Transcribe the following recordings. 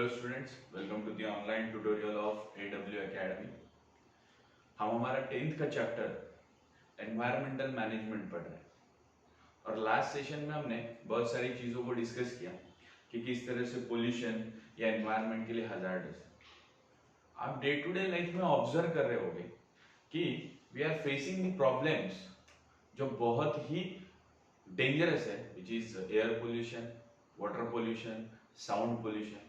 Hello students, welcome to the online tutorial of AW academy. हम हमारा 10th का chapter environmental management पढ़ रहे हैं और लास्ट सेशन में हमने बहुत सारी चीज़ों को डिस्कस किया कि किस तरह से पोल्यूशन या एनवायरमेंट के लिए हजार्डस है। आप डे टू डे लाइफ में ऑब्जर्व कर रहे होंगे कि we are facing the problems जो बहुत ही डेंजरस है, which is air pollution, water pollution, sound pollution.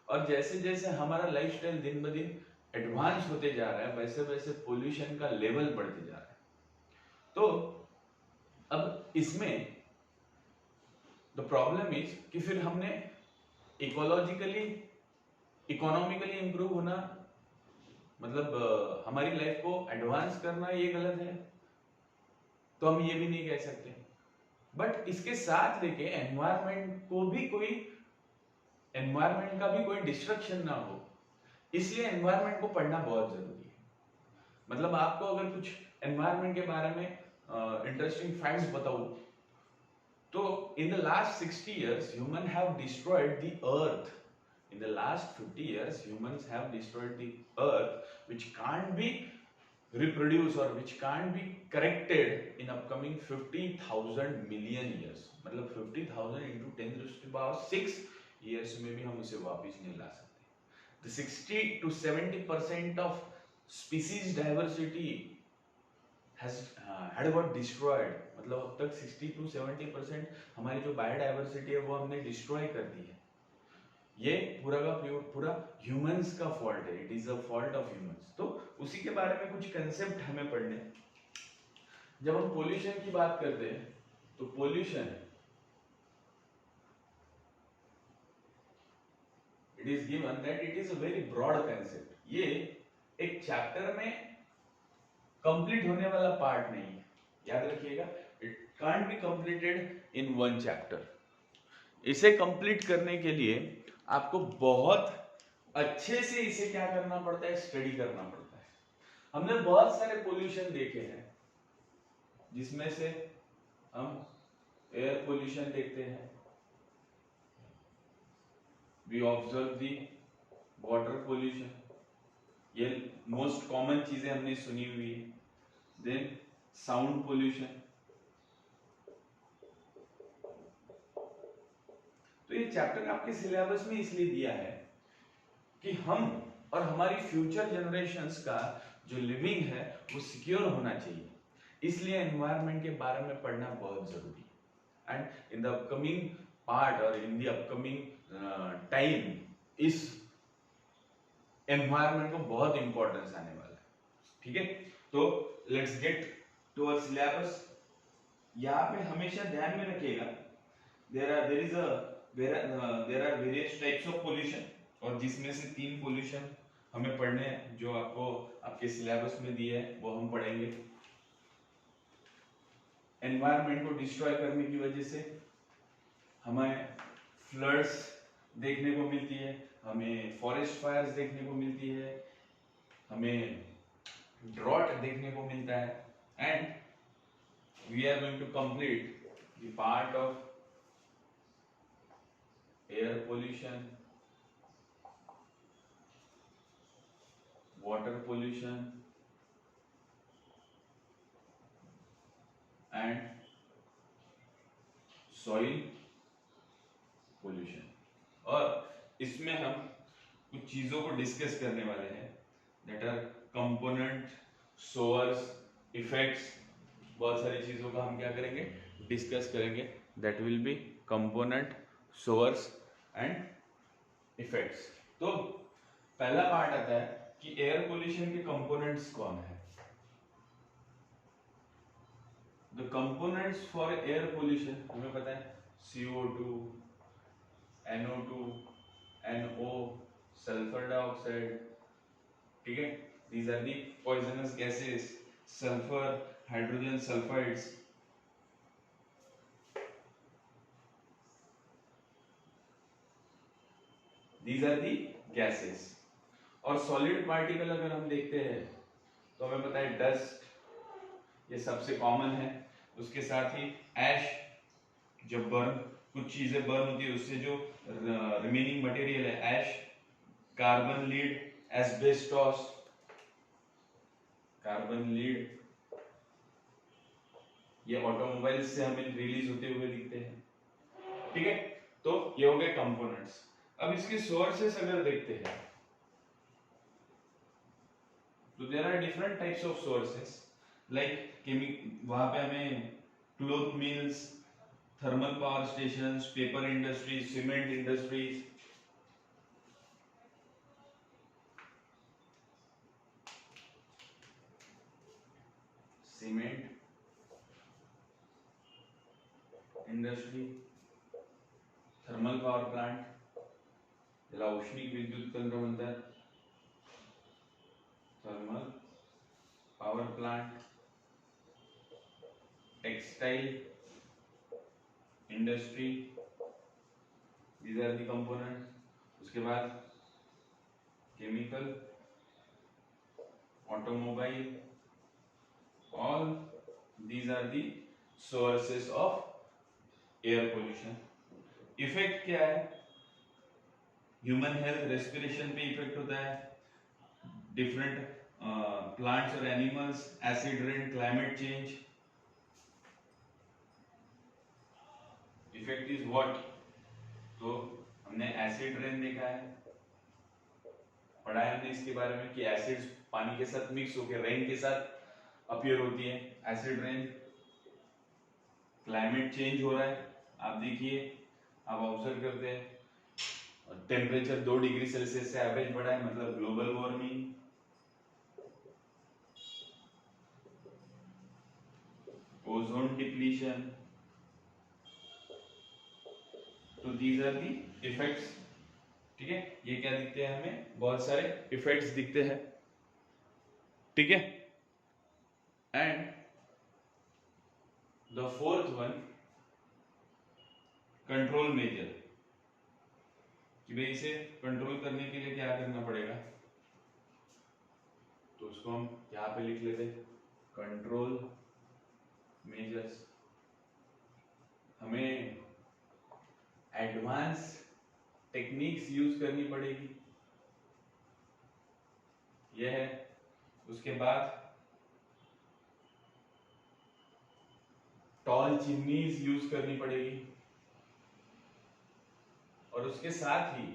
और जैसे जैसे हमारा लाइफस्टाइल दिन ब दिन एडवांस होते जा रहा है वैसे वैसे पोल्यूशन का लेवल बढ़ते जा रहा है। तो अब इसमें द प्रॉब्लम इज कि फिर हमने इकोलॉजिकली इकोनॉमिकली इंप्रूव होना मतलब हमारी लाइफ को एडवांस करना ये गलत है, तो हम ये भी नहीं कह सकते। बट इसके साथ लेके एनवायरमेंट का भी कोई डिस्ट्रक्शन ना हो, इसलिए एनवायरमेंट को पढ़ना बहुत जरूरी है। मतलब आपको अगर कुछ एनवायरमेंट के बारे में इंटरेस्टिंग फैक्ट्स बताऊं तो in the last 60 years human have destroyed the earth. In the last 50 years humans have destroyed the earth which can't be reproduced or which can't be corrected in upcoming 50,000 million years। मतलब 50,000 into 10 raised to the power 6 years में भी हम उसे वापस नहीं ला सकते। The 60 to 70% of species diversity has had got destroyed। मतलब अब तक 60 to 70% हमारी जो बायोडाइवर्सिटी है वो हमने डिस्ट्रॉय कर दी है। ये पूरा का पूरा ह्यूमंस का फॉल्ट है, it is a fault of humans. तो उसी के बारे में कुछ कंसेप्ट हमें पढ़ने। जब हम पोल्यूशन की बात करते हैं तो pollution it is given that it is a very broad concept. ये एक चैप्टर में कंप्लीट होने वाला पार्ट नहीं है, याद रखिएगा। It can't be completed in one chapter. इसे कंप्लीट करने के लिए आपको बहुत अच्छे से इसे क्या करना पड़ता है, स्टडी करना पड़ता है। हमने बहुत सारे पोल्यूशन देखे हैं, जिसमें से हम एयर पोल्यूशन देखते हैं, we observe the water pollution, ये मोस्ट कॉमन चीजें हमने सुनी हुई है। Then sound pollution. तो ये चैप्टर आपके सिलेबस में इसलिए दिया है कि हम और हमारी फ्यूचर जनरेशंस का जो लिविंग है वो सिक्योर होना चाहिए, इसलिए एनवायरनमेंट के बारे में पढ़ना बहुत जरूरी है। And in the upcoming part और इन द अपकमिंग टाइम इस एनवायरनमेंट को बहुत इंपॉर्टेंस आने वाला है। ठीक है, तो let's get to our syllabus. यहाँ पे हमेशा ध्यान में रखिएगा there are various types of pollution, और जिसमें से 3 पोल्यूशन हमें पढ़ने हैं जो आपको आपके सिलेबस में दिए हैं, वो हम पढ़ेंगे। एनवायरनमेंट को डिस्ट्रॉय करने की वजह से हमें फ्लड्स देखने को मिलती है, हमें फॉरेस्ट फायर्स देखने को मिलती है, हमें ड्रॉट देखने को मिलता है। And we are going to complete the part of air pollution, water pollution and soil pollution। और इसमें हम कुछ चीजों को डिस्कस करने वाले हैं, that R component, source, effects. बहुत सारी चीजों का हम क्या करेंगे, डिस्कस करेंगे। That will be component, source and effects. तो पहला पार्ट आता है कि एयर पोल्यूशन के कंपोनेंट्स कौन है। The components for air pollution हमें पता है, CO2, NO2, NO, sulphur dioxide. ठीक है, these are the poisonous gases, sulphur, hydrogen sulphides. These are the gases. और सॉलिड पार्टिकल अगर हम देखते हैं तो हमें पता है डस्ट, ये सबसे कॉमन है। उसके साथ ही ऐश, जब बर्न कुछ चीजें बर्न होती है उससे जो रिमेनिंग मटेरियल है ash, carbon lead, asbestos, carbon lead, ये ऑटोमोबाइल से हमें रिलीज होते हुए दिखते हैं। ठीक है, तो ये हो गए कंपोनेंट्स। अब इसके सोर्सेस अगर देखते हैं तो there are different types of sources, like वहां पे हमें cloth mills, thermal power stations, paper industries, cement industries, cement industry, thermal power plant, ज्याला औष्णिक विद्युत केंद्र म्हणतात, thermal power plant, textile industry, these are the components. उसके बाद chemical, automobile, all these are the sources of air pollution. Effect क्या है? Human health, respiration पे इफेक्ट होता है, डिफरेंट प्लांट्स और animals, acid rain, climate change. Effect is what? तो हमने एसिड रेन देखा है, पढ़ा है हमने इसके बारे में कि एसिड्स पानी के साथ मिक्स होकर रेन के साथ अपीयर होती है, एसिड रेन। क्लाइमेट चेंज हो रहा है, आप देखिए, आप ऑब्जर्व करते हैं टेम्परेचर 2 डिग्री सेल्सियस से एवरेज बढ़ा है, मतलब ग्लोबल वार्मिंग। Ozone depletion. तो दीज आर दी इफेक्ट्स। ठीक है, ये क्या दिखते हैं हमें? बहुत सारे इफेक्ट्स दिखते हैं। ठीक है, and the fourth one, control measure, कि भाई इसे कंट्रोल करने के लिए क्या करना पड़ेगा। तो उसको हम यहां पे लिख लेते हैं, कंट्रोल मेजर्स। हमें एडवांस टेक्निक्स यूज करनी पड़ेगी, यह है। उसके बाद टॉल चिमनीज यूज करनी पड़ेगी, और उसके साथ ही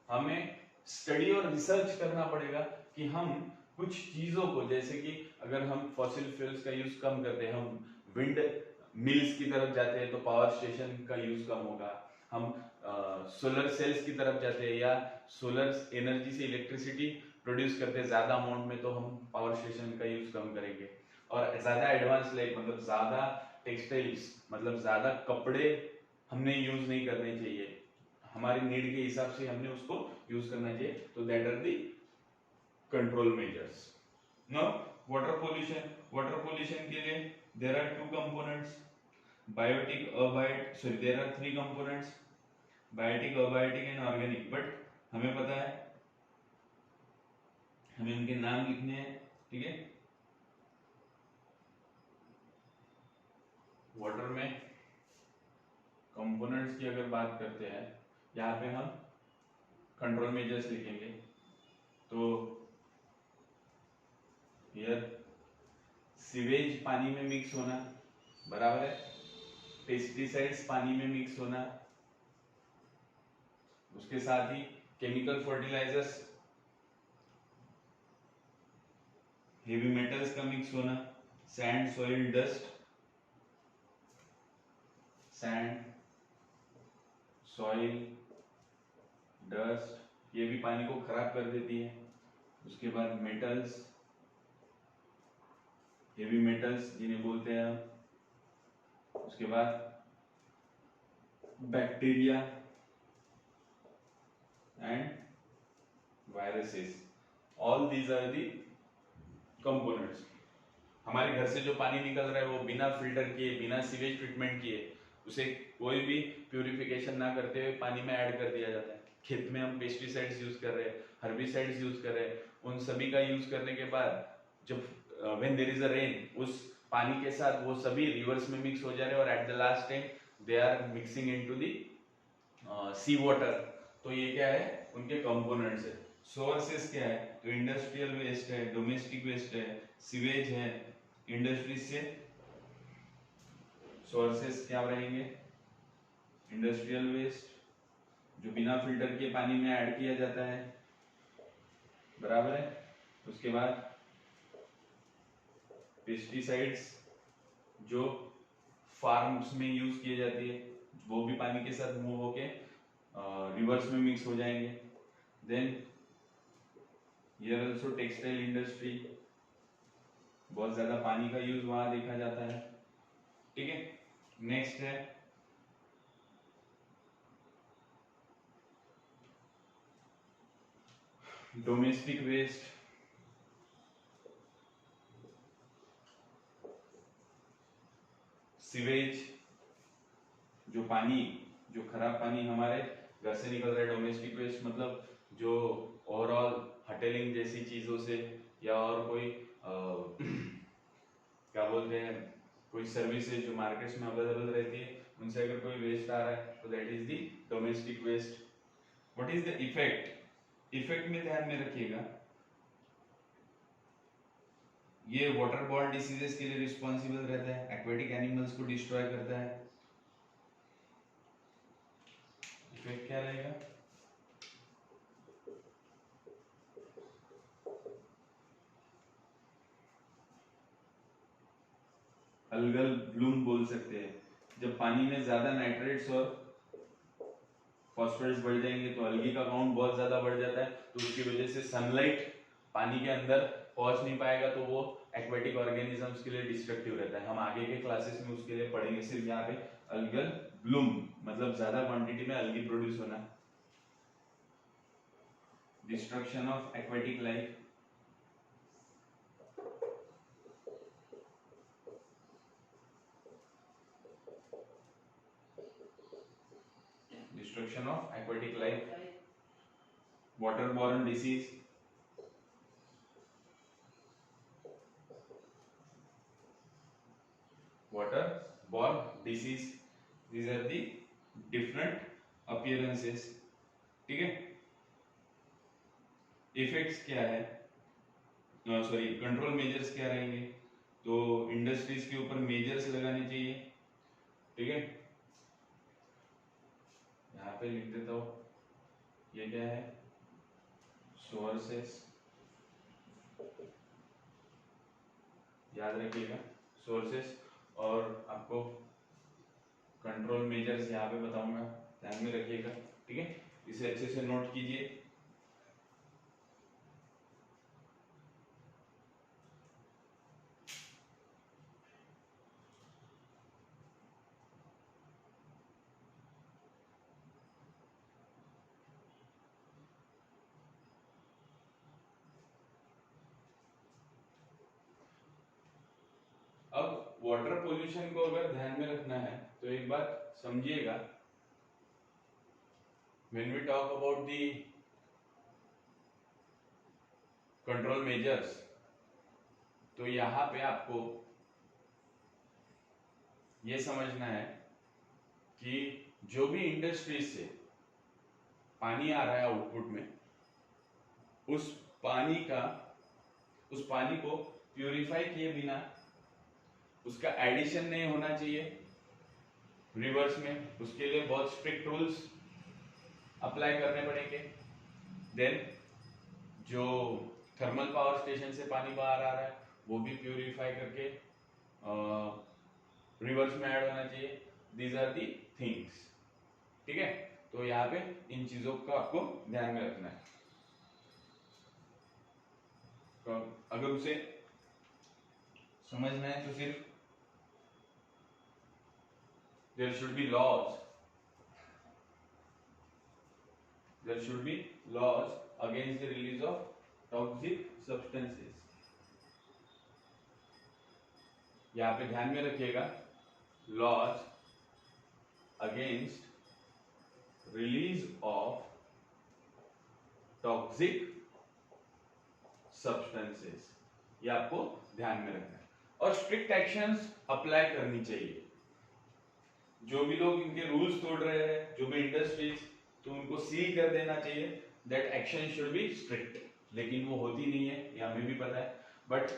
हमें स्टडी और रिसर्च करना पड़ेगा कि हम कुछ चीजों को, जैसे कि अगर हम फॉसिल फ्यूल्स का यूज कम करते हैं, हम विंड मिल्स की तरफ जाते हैं तो पावर स्टेशन का यूज कम होगा, हम सोलर सेल्स की तरफ जाते हैं या सोलर एनर्जी से इलेक्ट्रिसिटी प्रोड्यूस करते हैं ज्यादा अमाउंट में, तो हम पावर स्टेशन का यूज कम करेंगे। और ज्यादा एडवांस लाइक मतलब ज्यादा टेक्सटाइल्स, मतलब ज्यादा कपड़े हमने यूज नहीं करने चाहिए, हमारी नीड के हिसाब से हमने उसको यूज करना चाहिए। तो that are the control measures. Now water pollution. Water pollution के लिए there are 2 components, biotic, abiotic, there are 3 components, biotic, abiotic and organic. But हमें पता है, हमें उनके नाम लिखने हैं। ठीक है, वाटर में कंपोनेंट्स की अगर बात करते हैं, यहाँ पे हम कंट्रोल मेजर्स लिखेंगे। तो हियर सीवेज पानी में मिक्स होना, बराबर है, पेस्टिसाइड्स पानी में मिक्स होना, उसके साथ ही केमिकल फर्टिलाइजर्स, हेवी मेटल्स का मिक्स होना, sand, soil, dust, sand, soil, dust, ये भी पानी को खराब कर देती है। उसके बाद मेटल्स, हेवी मेटल्स जिन्हें बोलते हैं हम। उसके बाद bacteria and viruses, all these are the components. हमारे घर से जो पानी निकल रहा है वो बिना फिल्टर किए, बिना सीवेज ट्रीटमेंट किए, उसे कोई भी प्यूरिफिकेशन ना करते हुए पानी में ऐड कर दिया जाता है। खेत में हम पेस्टिसाइड्स यूज कर रहे हैं, हर्बिसाइड्स यूज कर रहे हैं, उन सभी का यूज करने के बाद जब when there is a rain, उस पानी के साथ वो सभी रिवर्स में मिक्स हो जा रहे हैं और at the last time they are mixing into the sea water. तो ये क्या है? उनके कंपोनेंट्स है। सोर्सेस क्या है, तो इंडस्ट्रियल वेस्ट है, डोमेस्टिक वेस्ट है, सीवेज है, इंडस्ट्री से सोर्सेस क्या रहेंगे, इंडस्ट्रियल वेस्ट जो बिना फिल्टर किए पानी में ऐड किया जाता है, बराबर है। उसके बाद पेस्टिसाइड्स जो फार्म्स में यूज किए जाती है, वो भी पानी के साथ मूव होके रिवर्स में मिक्स हो जाएंगे। Then here also textile industry, बहुत ज्यादा पानी का यूज वहां देखा जाता है, ठीक है। नेक्स्ट है डोमेस्टिक वेस्ट, सीवेज जो पानी, जो खराब पानी हमारे घर से निकल रहा है, डोमेस्टिक वेस्ट मतलब जो ओवरऑल हटेलिंग जैसी चीजों से या और कोई क्या बोलते हैं, कोई सर्विसेज जो मार्केट्स में अवेलेबल रहती है, उनसे अगर कोई वेस्ट आ रहा है तो that is the domestic waste. What is the effect, effect में ध्यान में रखिएगा ये वाटर बॉर्न डिसीजेस के लिए रिस्पॉन्सिबल रहता है, एक्वेटिक एनिमल्स को डिस्ट्रॉय करता है। इफेक्ट क्या रहेगा, अल्गल ब्लूम बोल सकते हैं। जब पानी में ज्यादा नाइट्रेट्स और फॉस्फेट्स बढ़ जाएंगे तो अलगी का काउंट बहुत ज्यादा बढ़ जाता है, तो उसकी वजह से सनलाइट पानी के अंदर पहुंच नहीं पाएगा, तो वो एक्वेटिक ऑर्गेनिजम्स के लिए डिस्ट्रक्टिव रहता है। हम आगे के क्लासेस में उसके लिए पढ़ेंगे। सिर्फ यहाँ पे अल्गल ब्लूम मतलब ज्यादा क्वांटिटी में अलगी प्रोड्यूस होना, destruction of aquatic life, destruction of aquatic life, waterborne disease, waterborne disease, these are the different appearances, ठीक है। इफेक्ट्स क्या है, सॉरी कंट्रोल मेजर्स क्या रहेंगे, तो इंडस्ट्रीज के ऊपर मेजर्स लगाने चाहिए, ठीक है। यहाँ पे लिख देता हूँ, ये क्या है, सोर्सेस, याद रखिएगा सोर्सेस, और आपको कंट्रोल मेजर्स यहाँ पे बताऊंगा, ध्यान में रखिएगा, ठीक है। इसे अच्छे से नोट कीजिए। अब वाटर पोल्यूशन को अगर ध्यान में रखना है तो एक बात समझिएगा, when we talk about the control measures, तो यहाँ पे आपको ये समझना है कि जो भी इंडस्ट्रीज से पानी आ रहा है आउटपुट में, उस पानी को प्यूरिफाई किए बिना उसका एडिशन नहीं होना चाहिए रिवर्स में, उसके लिए बहुत स्ट्रिक्ट रूल्स अप्लाई करने पड़ेंगे। देन जो थर्मल पावर स्टेशन से पानी बाहर आ रहा है वो भी प्यूरिफाई करके रिवर्स में ऐड होना चाहिए। दीज आर दी थिंग्स, ठीक है। तो यहाँ पे इन चीजों का आपको ध्यान में रखना है। तो अगर उसे समझना है तो सिर्फ there should be laws against the release of toxic substances। यहाँ पे ध्यान में रखिएगा, laws against release of toxic substances, ये आपको ध्यान में रखना है। और स्ट्रिक्ट एक्शंस अप्लाई करनी चाहिए। जो भी लोग इनके रूल्स तोड़ रहे हैं, जो भी इंडस्ट्रीज, तो उनको सील कर देना चाहिए, that action should be strict, लेकिन वो होती नहीं है, ये हमें भी पता है। बट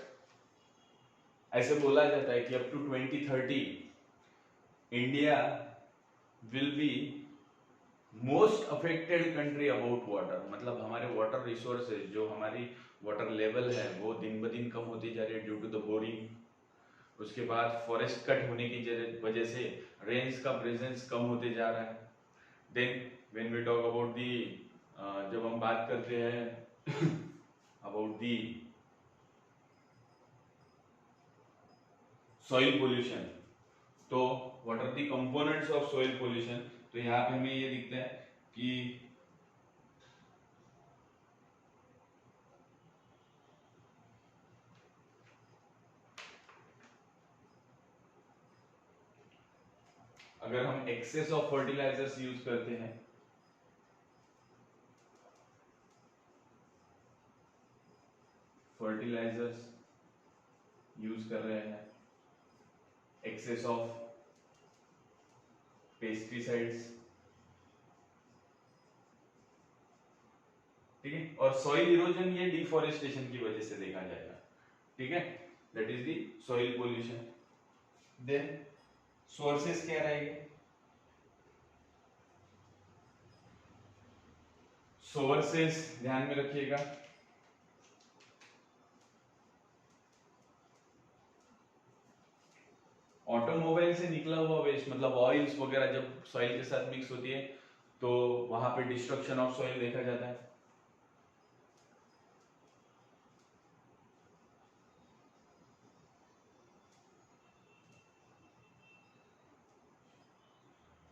ऐसे बोला जाता है कि up to 2030 India will be most affected country about water, मतलब हमारे वाटर रिसोर्सेज, जो हमारी वाटर लेवल है वो दिन ब दिन कम होती जा रही है ड्यू टू द बोरिंग। उसके बाद फॉरेस्ट कट होने की वजह से रेन्स का प्रेजेंस कम होते जा रहा है। Then when we talk about the, जब हम बात करते हैं अबाउट दी सॉइल पोल्यूशन, तो what are the components of soil pollution, तो यहाँ पे हमें ये दिखता है कि अगर हम एक्सेस ऑफ फर्टिलाइजर्स यूज करते हैं, फर्टिलाइजर्स यूज कर रहे हैं, एक्सेस ऑफ पेस्टिसाइड्स, ठीक है, और सॉइल इरोजन ये डिफॉरेस्टेशन की वजह से देखा जाएगा, ठीक है, that is the soil pollution. Then sources क्या रहेंगे, सोर्सेस ध्यान में रखिएगा, ऑटोमोबाइल से निकला हुआ वेस्ट, मतलब ऑयल्स वगैरह जब सॉइल के साथ मिक्स होती है तो वहां पे डिस्ट्रक्शन ऑफ सॉइल देखा जाता है।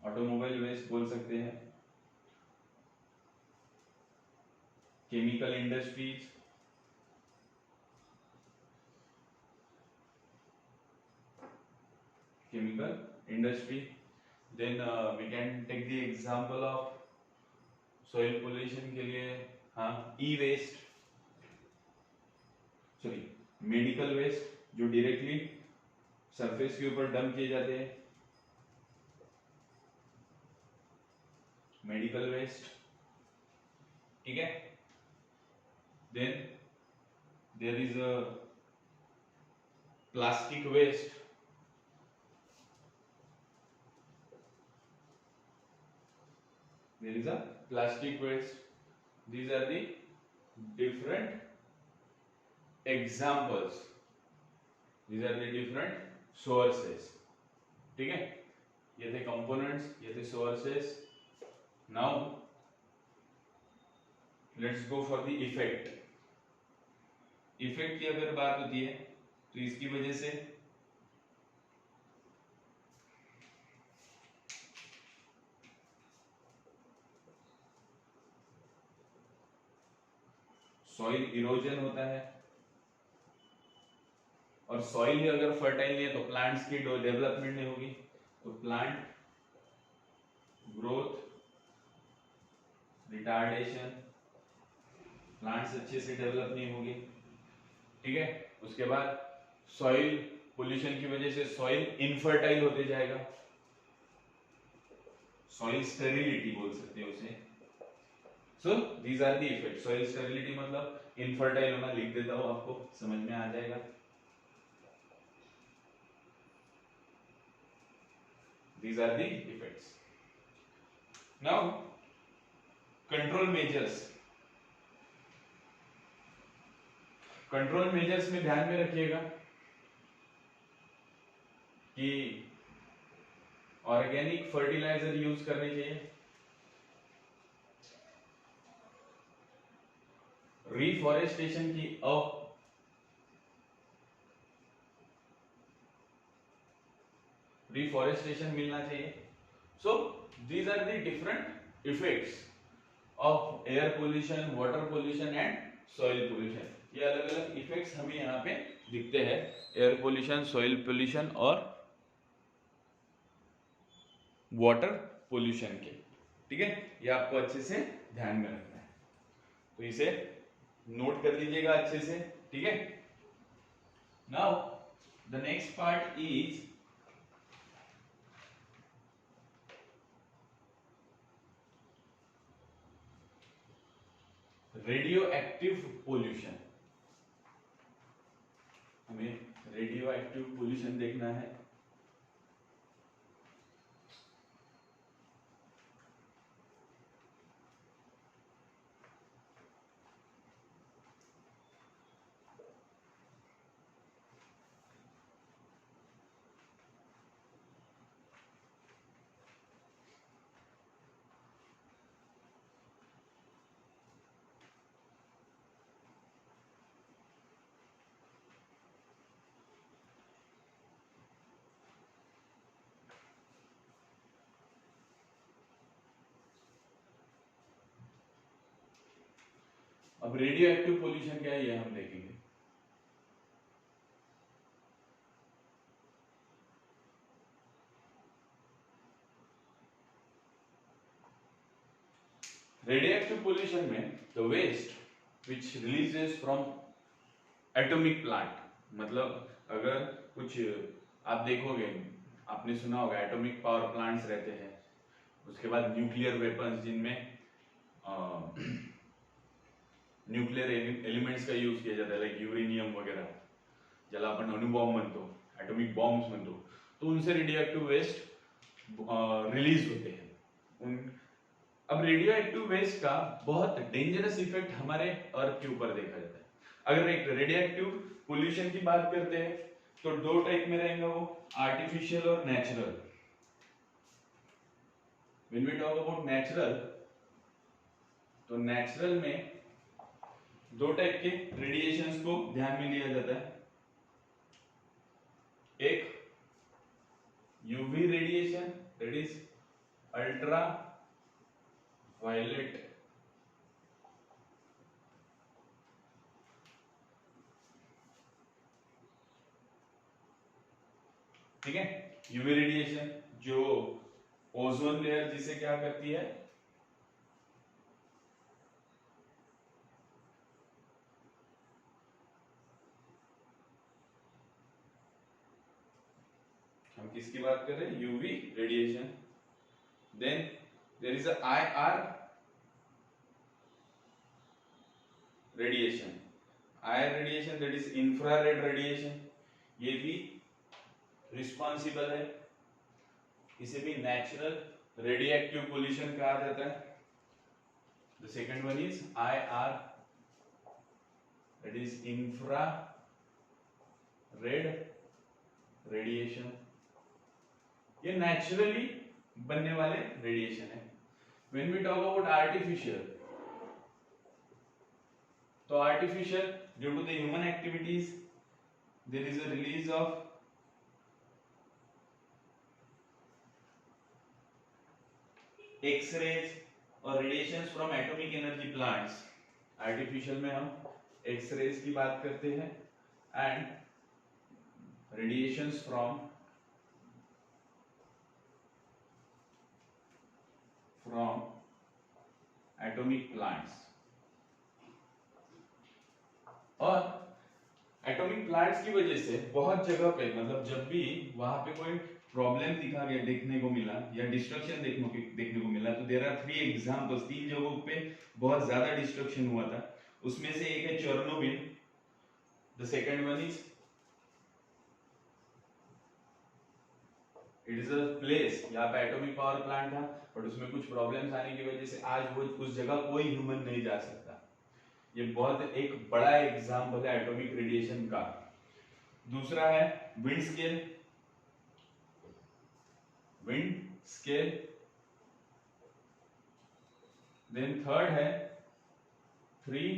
ऑटोमोबाइल वेस्ट बोल सकते हैं, chemical industries, chemical industry, then we can take the example of soil pollution के लिए, हाँ, e waste, sorry medical waste जो डायरेक्टली सरफेस के ऊपर डंप किए जाते हैं, मेडिकल वेस्ट, ठीक है। Then there is a plastic waste, there is a plastic waste, these are the different examples, these are the different sources, ठीक है, ये थे components, ये थे sources। now let's go for the effect। Effect की अगर बात होती है तो इसकी वजह से सॉइल इरोजन होता है, और सॉइल ही अगर फर्टाइल नहीं है तो प्लांट्स की डेवलपमेंट नहीं होगी, तो प्लांट ग्रोथ रिटार्डेशन, प्लांट्स अच्छे से डेवलप नहीं होगी, ठीक है। उसके बाद सॉइल पोल्यूशन की वजह से सॉइल इनफर्टाइल होते जाएगा, सॉइल स्टेरिलिटी बोल सकते हैं उसे। So these are the effect, soil sterility मतलब इनफर्टाइल होना, लिख देता हूं आपको समझ में आ जाएगा। These are the effects. Now, control measures. Control measures में ध्यान में रखिएगा कि ऑर्गेनिक फर्टिलाइजर यूज करने चाहिए, रिफॉरेस्टेशन की रिफॉरेस्टेशन मिलना चाहिए। So these are the different effects of air pollution, water pollution and soil pollution. ये अलग अलग इफेक्ट्स हमें यहाँ पे दिखते हैं, एयर पोल्यूशन, सॉइल पोल्यूशन और वाटर पोल्यूशन के, ठीक है। ये आपको अच्छे से ध्यान में रखना है, तो इसे नोट कर लीजिएगा अच्छे से, ठीक है। Now the next part is radio active pollution, हमें रेडियो एक्टिव पोल्यूशन देखना है। अब रेडियो एक्टिव पोल्यूशन क्या है ये हम देखेंगे। रेडियोएक्टिव पोल्यूशन में the waste which releases from atomic plant, मतलब अगर कुछ आप देखोगे, आपने सुना होगा एटॉमिक पावर प्लांट्स रहते हैं, उसके बाद न्यूक्लियर वेपन्स जिनमें न्यूक्लियर एलिमेंट्स का यूज किया जाता है, लाइक यूरेनियम वगैरह, ज्याला आपण अणुबॉम्ब म्हणतो, एटॉमिक बॉम्ब्स म्हणतो, तो उनसे रेडियोएक्टिव वेस्ट रिलीज होते हैं उन। अब रेडियो एक्टिव वेस्ट का बहुत डेंजरस इफेक्ट हमारे अर्थ के ऊपर देखा जाता है। अगर एक रेडियो एक्टिव पोल्यूशन की बात करते हैं तो दो टाइप में रहेंगे वो, आर्टिफिशियल और natural. When we talk about natural, तो नेचुरल में दो टाइप के रेडिएशंस को ध्यान में लिया जाता है। एक UV radiation, that is ultra violet, ठीक है। यूवी रेडिएशन जो ओजोन लेयर जिसे क्या करती है, हम किसकी बात कर रहे हैं, UV radiation. Then there is a IR radiation, IR radiation that is infrared radiation, ये भी रिस्पॉन्सिबल है, इसे भी नेचुरल रेडियोएक्टिव पोल्यूशन कहा जाता है। The second one is IR, that is infrared radiation, ये नेचुरली बनने वाले रेडिएशन है। When we talk about artificial, तो artificial due to the human activities there is a release of X rays और radiations from atomic energy plants. Artificial में हम X rays की बात करते हैं and radiations from atomic plants. और एटॉमिक प्लांट्स की वजह से बहुत जगह पे, मतलब जब भी वहां पे कोई प्रॉब्लम दिखा गया, देखने को मिला या डिस्ट्रक्शन देखने को मिला, तो देयर आर 3 एग्जांपल्स, 3 जगहों पे बहुत ज्यादा डिस्ट्रक्शन हुआ था। उसमें से एक है Chernobyl, the second one is, it is a place, यहाँ पे एटॉमिक पावर प्लांट था बट उसमें कुछ प्रॉब्लम्स आने की वजह से आज वो उस जगह कोई ह्यूमन नहीं जा सकता। ये बहुत एक बड़ा एग्जाम्पल है एटॉमिक रेडिएशन का। दूसरा है विंड स्केल, देन थर्ड है 3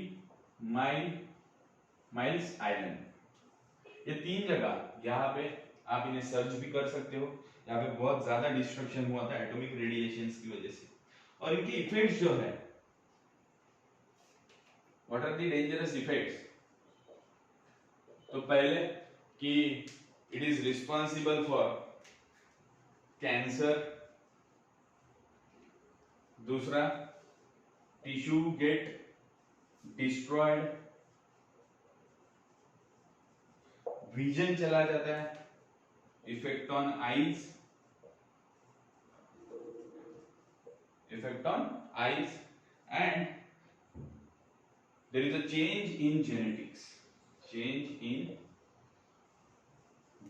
माइल्स आइलैंड। ये 3 जगह यहाँ पे आप इन्हें सर्च भी कर सकते हो, यहाँ पे बहुत ज्यादा डिस्ट्रक्शन हुआ था एटॉमिक रेडिएशंस की वजह से। और इनके इफेक्ट्स जो है, what are the dangerous effects, तो पहले कि it is responsible for cancer, दूसरा टिश्यू गेट डिस्ट्रॉयड, विजन चला जाता है, effect on eyes and there is a change in genetics, change in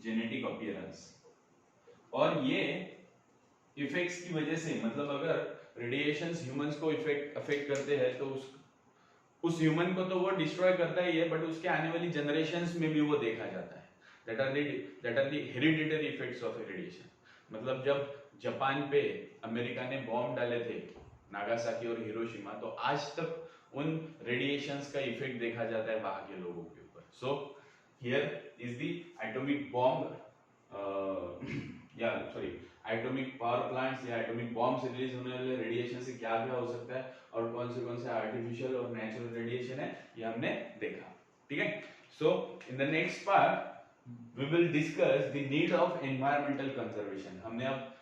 genetic appearance. और ये इफेक्ट्स की वजह से, मतलब अगर रेडिएशंस ह्यूमंस को अफेक्ट करते हैं तो उस ह्यूमन को तो वो डिस्ट्रॉय करता ही है, बट उसके आने वाली जनरेशंस में भी वो देखा जाता है। That are the hereditary effects of radiation. मतलब जब जापान पे अमेरिका ने बॉम्ब डाले थे, नागासाकी और हिरोशिमा, तो आज तक उन रेडिएशंस का इफेक्ट देखा जाता है वहां के लोगों के ऊपर। So here is the atomic bomb, या सॉरी, एटॉमिक पावर प्लांट्स या एटॉमिक बॉम्ब से रिलीज होने वाले रेडिएशन से क्या क्या हो सकता है और कौन से आर्टिफिशियल और नेचुरल रेडिएशन है, ये हमने देखा। ठीक है, so in the next part we will discuss the need of environmental conservation. हमने अब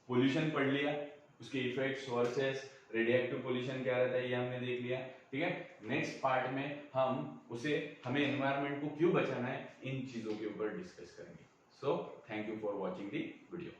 पोल्यूशन पढ़ लिया, उसके इफेक्ट्स, सोर्सेस, रेडिएक्टिव पोल्यूशन क्या रहता है ये हमने देख लिया। ठीक है, नेक्स्ट पार्ट में हमें एनवायरमेंट को क्यों बचाना है, इन चीजों के ऊपर डिस्कस करेंगे। So thank you for watching the video.